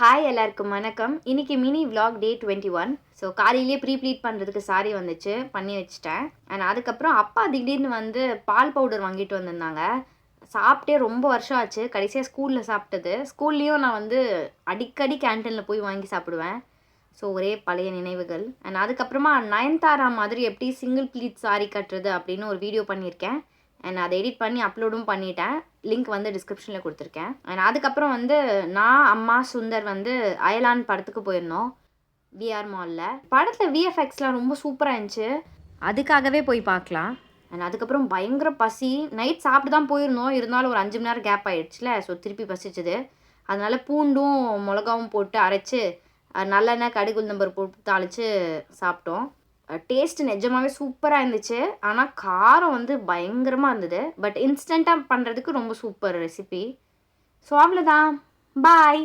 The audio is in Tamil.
ஹாய் எல்லாருக்கும் வணக்கம். இன்னைக்கு மினி vlog டே 21. ஸோ காலையிலேயே ப்ளீட் பண்ணுறதுக்கு சாரி வந்துச்சு, பண்ணி வச்சுட்டேன். அண்ட் அதுக்கப்புறம் அப்பா திடீர்னு வந்து பால் பவுடர் வாங்கிட்டு வந்திருந்தாங்க. சாப்பிட்டே ரொம்ப வருஷம் ஆச்சு. கடைசியாக ஸ்கூலில் சாப்பிட்டது. ஸ்கூல்லேயும் நான் வந்து அடிக்கடி கேன்டீனில் போய் வாங்கி சாப்பிடுவேன். ஸோ ஒரே பழைய நினைவுகள். அண்ட் அதுக்கப்புறமா நயன்தாரா மாதிரி எப்படி சிங்கிள் ப்ளீட் சாரி கட்டுறது அப்படின்னு ஒரு வீடியோ பண்ணியிருக்கேன். அண்ட் அதை எடிட் பண்ணி அப்லோடும் பண்ணிட்டேன். லிங்க் வந்து டிஸ்கிரிப்ஷனில் கொடுத்துருக்கேன். அண்ட் அதுக்கப்புறம் வந்து நான், அம்மா, சுந்தர் வந்து அயலான் படத்துக்கு போயிருந்தோம் விஆர் மாலில். படத்தில் விஎஃப்எக்ஸ்லாம் ரொம்ப சூப்பராக இருந்துச்சு. அதுக்காகவே போய் பார்க்கலாம். அண்ட் அதுக்கப்புறம் பயங்கர பசி. நைட் சாப்பிட்டு தான் போயிருந்தோம், இருந்தாலும் ஒரு 5 மணி நேரம் கேப் ஆகிடுச்சுல. ஸோ திருப்பி பசிச்சுது. அதனால பூண்டும் மிளகாவும் போட்டு அரைச்சி நல்லெண்ணெய் கடுகு உளுந்தம்பருப்பு போட்டு தாளித்து சாப்பிட்டோம். டேஸ்ட் நிஜமாவே சூப்பராக இருந்துச்சு. ஆனால் காரம் வந்து பயங்கரமாக இருந்தது. பட் இன்ஸ்டண்ட்டாக பண்ணுறதுக்கு ரொம்ப சூப்பர் ரெசிபி. ஸோ அவ்வளோதான். பாய்.